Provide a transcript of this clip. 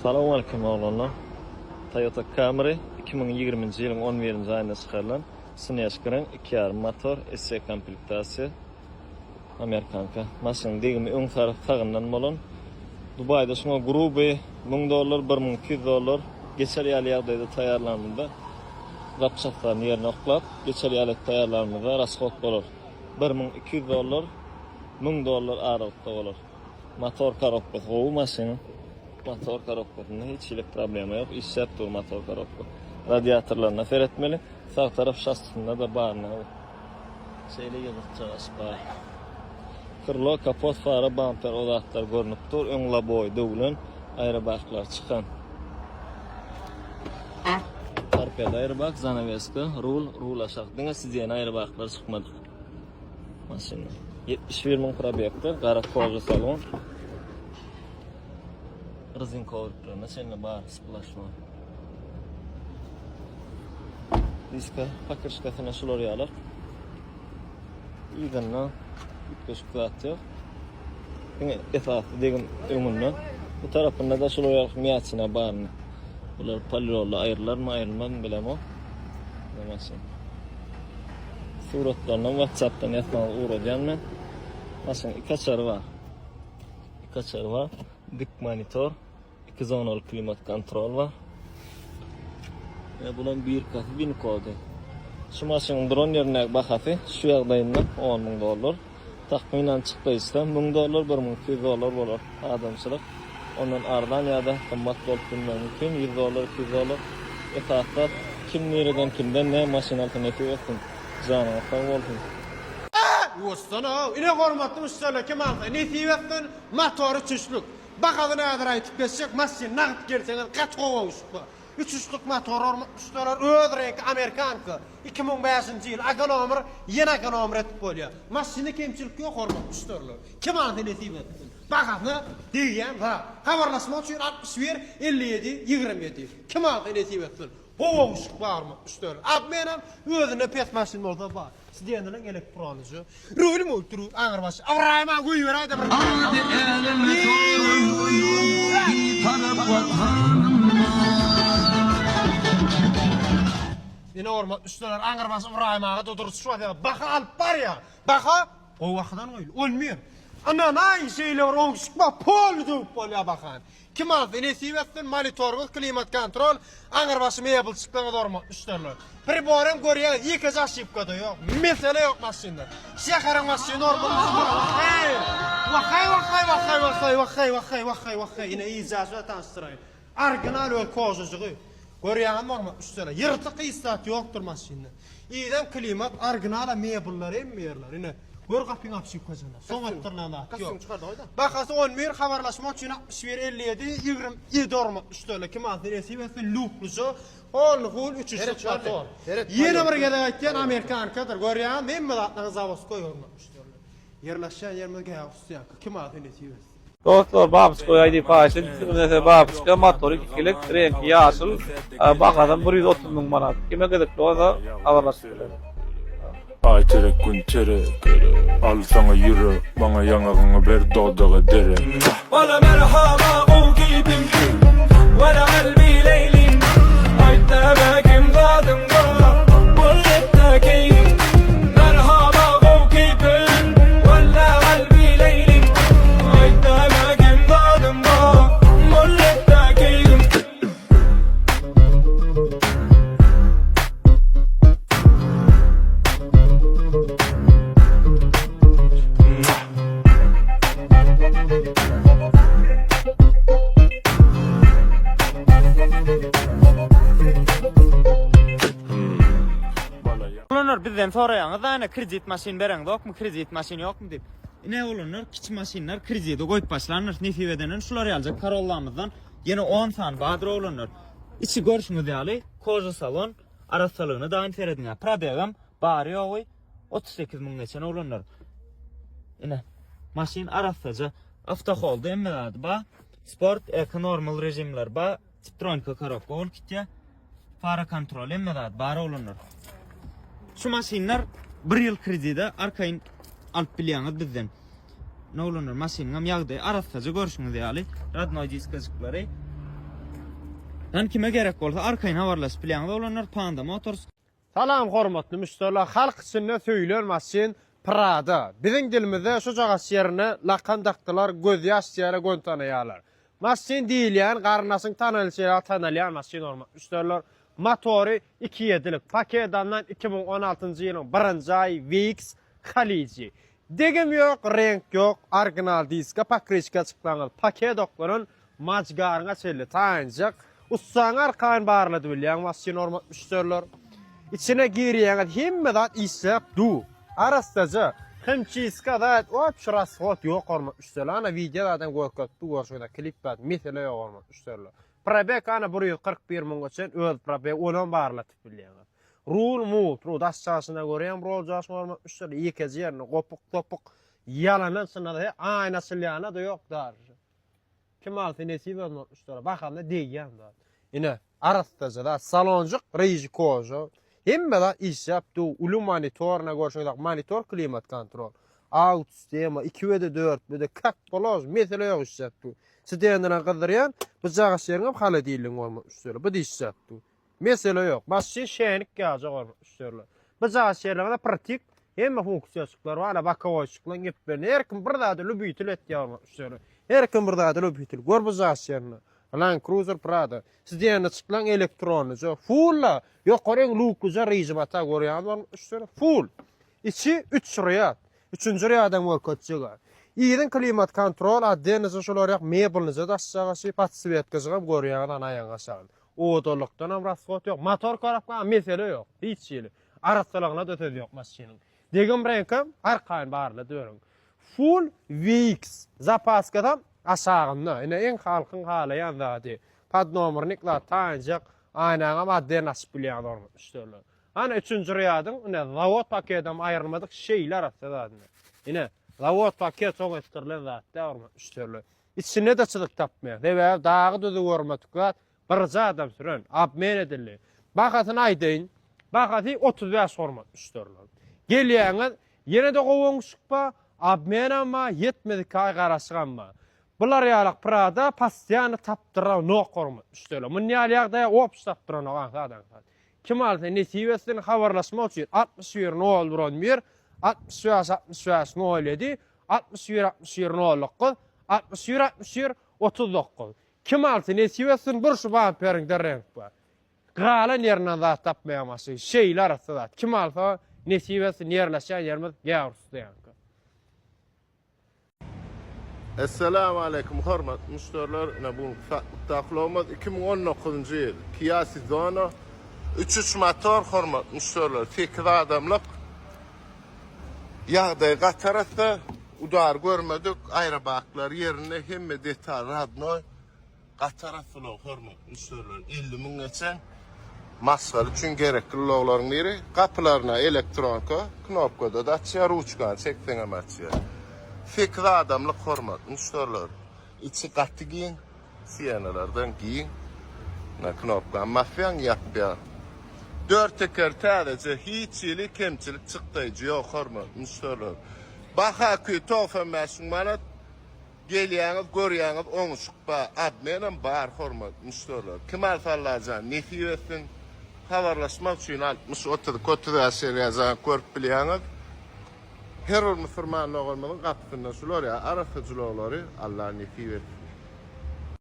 Assalamu alaykum oğlanlar. Toyota Camry 2020-yılın 11 ayında çıkarılan Snyashk'ın 2.5 motor SC komplektatsiya Amerikanka. Maşın degimi öň taraf tagyndan bolan Dubayda şuna grubi $1000, $1200 geçer ýaly ýagdaýda taýýarlanmada rapçatlaryny ýerine oklap, geçer ýaly taýýarlanmada rasxot bolar. $1200, $1000 aralykda bolar. Motor korobkasy gowy maşynyň. Motor korobkasynda hiç problema yok. İşlep dur motor korobka. Radiatorlarına feretmeli. Sağ taraf şasisinde de barına. Şeyle yığılacağız bar. Kırlo, kapot, fara, bumper, odatlar görünüp dur. Ön laboy, dövülün. Ayrıbaklar çıkan. Tarpiyada ayrıbak, zanaveska, rul aşağı. Dine sizden ayrıbaklar çıkmadık. Maşını. 71.000 probekti. Qara kozu salon. Rezin kovuruklarına seninle bar splaşma. Diska pakırşkasına şular yağlar. İyidanla bitkoşuk dağıtı yok. Yine etrafı degim ömünle. Bu tarafında da şular yağlar miyatsına barını. Bunlar palirollu ayrılar mı ayrılmaz mı bilem o. Demesin. Suratlarına WhatsApp'tan yatmalı uğrayacağım ben. Aslında iki açarı var. İki açarı var. Dik monitor, 2 zonalı klimat kontrol var. Bunun bir katı bin kodu. Şu maşının drone yerine bakatı, şu ýagdaýynda $10.000. Takminan çıkdaysa $1000, $1200 bolar adamçylyk. Ondan ardan ýa-da kymmat bolup mümkin, $100, $200. Etatda kim nereden kimden ne maşyn alternativ etsin. Janyna taw bolsun. Yostana, ine hormatly müşteriler kim alsa, netiwetden motory çüşlük. Bakadyna adyr aýtyp geçsek, maşyn nagt gerseňiz kaç gowa uçupdy. 300'lük motor müşteriler öz renk Amerikanka. 2005-nji ýyl ekonomer, ýene ekonomer etip bolýar. Maşyny kemçilik ýok hormatly müşteriler. Kim alsa netiwetden. Bakadyna diýen, habarlaşma üçin 61 57 27. Kim alsa netiwetden. Gowa uçup barmy müşteriler. Ab menem özüne pes maşyn bolsa bar. Sizden elektronyjy. Rol mu turu aňyrbaş. Awraýma goýy beräýdi bir. Ine hormat üstüler aňyrbaş awraýmaga dodurup şuwada baha alyp bar ýa. Baha o wagtdan goýul. Ölmeýär. Ana näň şeýler oňşykma pol döp bolýar bahan. Kim aldy nesiwetden monitorly klimat kontrol aňyrbaşy mebelçykdan hormat üstüler. Priborem görýär, iki zaşypkada ýok. Mesele ýok maşynda. Şäherň maşyny normal. Hey! Wahey. Ine ýa tanıştyraýyn. Arginal we kozugy. Görýän bolma üstüne. Ýyrtyk ýstat ýokdur maşynda. Ýa-da klimat arginal mebeller emmeýärler. Ine gör gapyň apşyp gözüne. Soň atdyrlanda. Kasım çıkardı oyda. Bakasy 11 habarlaşma üçin 61 57 27 hormat üstüne. Kim adresi we luklusu. Hol 300 motor. Ýene bir gede aýtýan Amerikankadyr. Görýän, men bilatny zawos goýurlar üstüne. Ýerleşen ýermege ýa-da kim adresi we Dostlar, babskoy aydi paşın, sizin babskoy motoru ikilik, renki yaşıl, bakadan 130.000 manat. Kime gedikli olsa haberleştirelim. Ay terek gün terek, al sana yürü, bana yanağını ver dodağı dere. Valla merhaba o gibim, valla kalbi leylim, ayda bekim zadım var, bulletta keyim. Merhaba o gibim, valla kalbi leylim, ayda bekim zadım var, bulletta keyim. Olanlar bizden soraýaňyz, ana kredit maşyn bereň dokmy, kredit maşyn ýokmy dip. Ne olanlar kiçik maşynlar kreditde goýup başlanýar, nefiweden şular ýaljak karollamyzdan ýene 10 san badyr olanlar. İçi görüşüňiz ýaly, koza salon, araçsalygyny daýym serediňär. Probegam bary ýogy 38.000 geçen olanlar. Ine maşyn araçsaja avtoholda emmeladi ba, sport, normal rejimler ba, tiptronika korobka ol kitýär. Fara kontrol emmeladi bary olanlar. Şu maşynlar 1 ýyl kredide arkaýyn alyp bilýäňiz bizden. Ne olanlar maşynyň ýagdaýy araçsaja görüşüňiz ýaly. Radnoy diskajyklary Lan kime gerek bolsa arkaýyn habarlaşyp bilýäňiz olanlar Panda Motors. Salam hormatly müşteriler, halk içinde söýlen masin Prada. Biziň dilimizde şu jagas ýerine laqandakdylar, göz ýaş ýere göntanaýarlar. Masin diýilýän, garnasyň tanalýan, tanalýan masin hormatly müşteriler. Motory 2.7'lik pakedandan 2016-njy ýylyň 1-nji aý VX Khalici. Degem ýok, renk ýok, original diska pakriçka çyklanýar. Paket oklaryň majgaryna çelli taýanjak. Ussaň arkaň barlady bilýän masin hormatly müşteriler. İçine girýän hemmedan isläp du. Arastaja hemçiska da o şuras hot ýok hormatly müşteriler. Ana videolardan görkezdi, görşüňde klipler, mesele ýok hormatly müşteriler. Probek ana 141.000 geçen öz probek olan barlatyp bilýän. Rul mut, ru daşçasyna görýän rol jasy hormatly müşteriler. Ýekezi ýerine gopuk ýalanan synada aýna silýana da ýok dar. Kim alty nesip hormatly müşteriler bakanda diýýän da. Ine arastaja da salonjyk reji kojo. Hemmeda iş yaptı. Ulu monitoruna görüşündeki monitor klimat kontrol. Out sistema 2.4 böyle kak boloz mesele yok iş yaptı. Sidenden kadarayan bıçağı şeringip hala değilin olma üstüyle. Bu da iş yaptı. Mesele yok. Masin şenik gelecek olma üstüyle. Bıçağı şeringde pratik hem fonksiyonlar var. Hala bakavoşlukla geplerini. Her kim burada da lübütül etti olma üstüyle. Her kim burada da lübütül. Gör bıçağı şeringde. Land Cruiser Prada. Sizden çıkan elektronik full. Yok oraya lukuza rejimata görýän var üstüne full. İçi 3 riyad. 3-nji riyaddan görkezjek. Ýerden klimat kontrol addynyzy şolar ýak mebelnizi da aşağı patsvetkezgem görýän anaýan aşağı. Odolukdan hem rasgot ýok. Motor karapga mesele ýok. Hiç ýeli. Araçlaryna da ötedi ýok maşynyň. Degem renkam arkaň barly dörüň. Full VX zapaskadam aşağında. Ine en halkın halayan zadi. Pad nomernikla taýanjak. Aynağa madde nasip bilýän hormatly müşteriler. Ana 3-nji riyadyn ine zavod paketem aýrylmadyk şeýler atdy. Ine zavod paket çok ettirlen zatda hormatly müşteriler. İçine de çydyk tapmaýar. Debe dağı düzü görmedik wat bir adam süren abmen edildi. Bakatyny aýdyn. Bakaty 35 hormatly müşteriler. Gelýäňiz ýene de gowaňşykpa abmen ama yetmedik aý garaşganma. Bular ýalyk Prada pastiýany tapdyran nok hormatly müşteriler. Muny ýalyk opş tapdyran adam. Kim aldy nesibesini habarlaşmak üçin 60 ýer nol duran bir 60 nol edi 60 ýer nol 60 ýer 39. Kim aldy nesibesini bir şu bamperin renk bar. Galan ýerinden zat tapmaýamasy şeýler arasynda. Kim aldy nesibesini ýerleşen ýerimiz gäwrusdýan. Assalamu alaikum hormatly müşteriler. Bu taklomaz 2019-njy ýyl. Kia Sedona 3 motor hormatly müşteriler. 8 adamlyk. Ýagdaý gatarasda udar görmedik. Aýrabaklar ýerine hemme detal radnoy gatarasda hormatly müşteriler. 50.000 geçen masgal üçin gerekli loglaryň biri kapylaryna elektronika, knopkada da açýar, ruçkan çekseňe açýar. Fikri adamlık hormatly müşteriler. İçi gatty giyin, siyenalardan giyin. Na knopka mafyan yapýar. 4 teker täze hiç ýeli kemçilik çykdyjy ýok hormatly müşteriler. Baha köy tofa mäşgul gelýäňiz, görýäňiz oňuşykpa admenen bar hormatly müşteriler. Kim alsallajan nefiwesin habarlaşmak üçin 60 kotu ýazan görüp bilýäňiz. Her bir Müslüman olmalı kapısından sular ya arafıcıları Allah'ın nefi